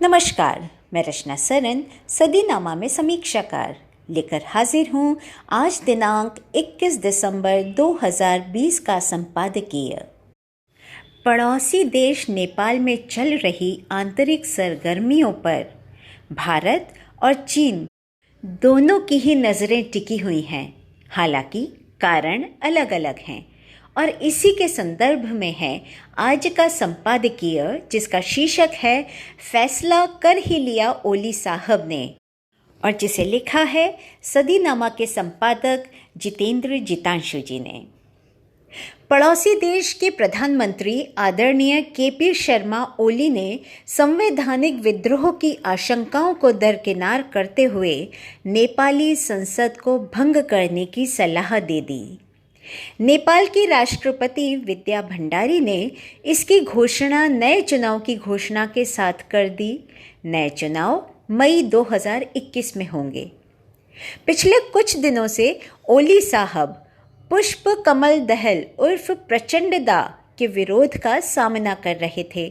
नमस्कार, मैं रचना सरन सदीनामा में समीक्षाकार लेकर हाजिर हूँ आज दिनांक 21 दिसंबर 2020 का संपादकीय। पड़ोसी देश नेपाल में चल रही आंतरिक सरगर्मियों पर भारत और चीन दोनों की ही नज़रें टिकी हुई हैं। हालांकि कारण अलग अलग हैं और इसी के संदर्भ में है आज का संपादकीय, जिसका शीर्षक है फैसला कर ही लिया ओली साहब ने, और जिसे लिखा है सदीनामा के संपादक जितेंद्र जितांशु जी ने। पड़ोसी देश के प्रधानमंत्री आदरणीय केपी शर्मा ओली ने संवैधानिक विद्रोह की आशंकाओं को दरकिनार करते हुए नेपाली संसद को भंग करने की सलाह दे दी। नेपाल की राष्ट्रपति विद्या भंडारी ने इसकी घोषणा नए चुनाव की घोषणा के साथ कर दी। नए चुनाव मई 2021 में होंगे। पिछले कुछ दिनों से ओली साहब पुष्प कमल दहल उर्फ प्रचंडदा के विरोध का सामना कर रहे थे।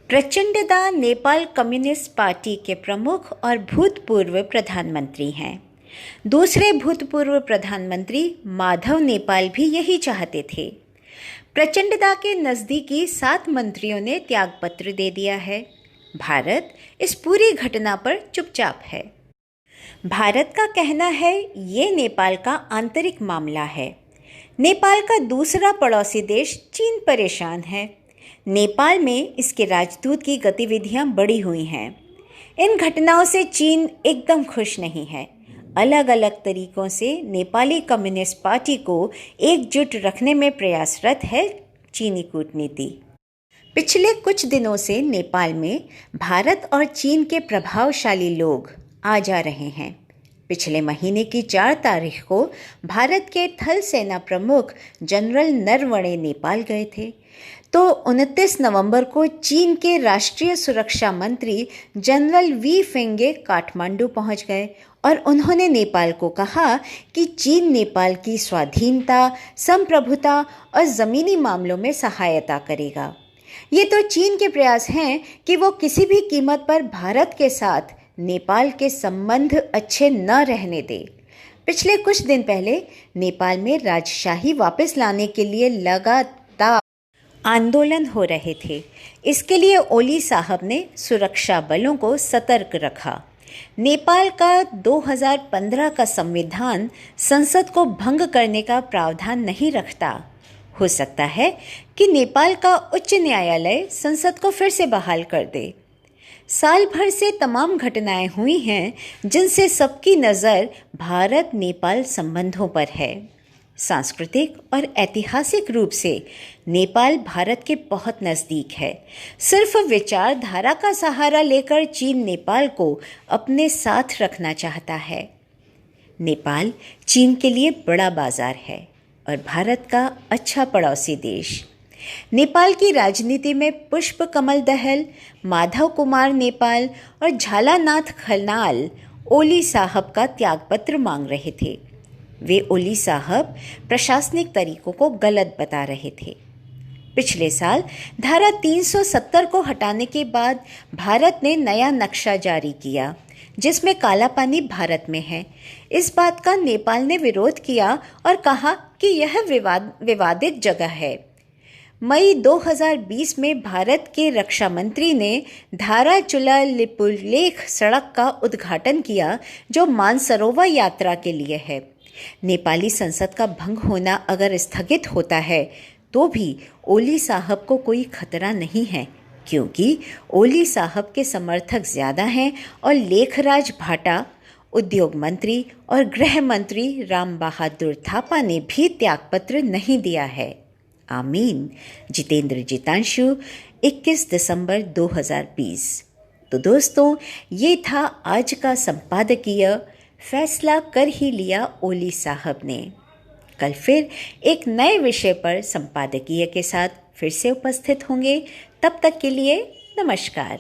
प्रचंडदा नेपाल कम्युनिस्ट पार्टी के प्रमुख और भूतपूर्व प्रधानमंत्री हैं। दूसरे भूतपूर्व प्रधानमंत्री माधव नेपाल भी यही चाहते थे। प्रचंडदा के नज़दीकी 7 मंत्रियों ने त्यागपत्र दे दिया है। भारत इस पूरी घटना पर चुपचाप है। भारत का कहना है ये नेपाल का आंतरिक मामला है। नेपाल का दूसरा पड़ोसी देश चीन परेशान है। नेपाल में इसके राजदूत की गतिविधियां बढ़ी हुई हैं। इन घटनाओं से चीन एकदम खुश नहीं है। अलग अलग तरीकों से नेपाली कम्युनिस्ट पार्टी को एकजुट रखने में प्रयासरत है चीनी कूटनीति। पिछले कुछ दिनों से नेपाल में भारत और चीन के प्रभावशाली लोग आ जा रहे हैं। पिछले महीने की 4 तारीख को भारत के थल सेना प्रमुख जनरल नरवणे नेपाल गए थे, तो 29 नवंबर को चीन के राष्ट्रीय सुरक्षा मंत्री जनरल वी फेंगे काठमांडू पहुंच गए और उन्होंने नेपाल को कहा कि चीन नेपाल की स्वाधीनता, संप्रभुता और ज़मीनी मामलों में सहायता करेगा। ये तो चीन के प्रयास हैं कि वो किसी भी कीमत पर भारत के साथ नेपाल के संबंध अच्छे न रहने दे। पिछले कुछ दिन पहले नेपाल में राजशाही वापस लाने के लिए लगातार आंदोलन हो रहे थे। इसके लिए ओली साहब ने सुरक्षा बलों को सतर्क रखा। नेपाल का 2015 का संविधान संसद को भंग करने का प्रावधान नहीं रखता। हो सकता है कि नेपाल का उच्च न्यायालय संसद को फिर से बहाल कर दे। साल भर से तमाम घटनाएं हुई हैं जिनसे सबकी नज़र भारत नेपाल संबंधों पर है। सांस्कृतिक और ऐतिहासिक रूप से नेपाल भारत के बहुत नज़दीक है। सिर्फ विचारधारा का सहारा लेकर चीन नेपाल को अपने साथ रखना चाहता है। नेपाल चीन के लिए बड़ा बाजार है और भारत का अच्छा पड़ोसी देश। नेपाल की राजनीति में पुष्प कमल दहल, माधव कुमार नेपाल और झालानाथ खनाल ओली साहब का त्यागपत्र मांग रहे थे। वे ओली साहब प्रशासनिक तरीकों को गलत बता रहे थे। पिछले साल धारा 370 को हटाने के बाद भारत ने नया नक्शा जारी किया जिसमें काला पानी भारत में है। इस बात का नेपाल ने विरोध किया और कहा कि यह विवादित जगह है। मई 2020 में भारत के रक्षा मंत्री ने धाराचुला लिपुलेख सड़क का उद्घाटन किया जो मानसरोवर यात्रा के लिए है। नेपाली संसद का भंग होना अगर स्थगित होता है तो भी ओली साहब को कोई खतरा नहीं है, क्योंकि ओली साहब के समर्थक ज़्यादा हैं और लेखराज भाटा, उद्योग मंत्री और गृह मंत्री राम बहादुर थापा ने भी त्यागपत्र नहीं दिया है। आमीन। जितेंद्र जितांशु, 21 दिसंबर 2020। तो दोस्तों, ये था आज का संपादकीय फैसला कर ही लिया ओली साहब ने। कल फिर एक नए विषय पर संपादकीय के साथ फिर से उपस्थित होंगे। तब तक के लिए नमस्कार।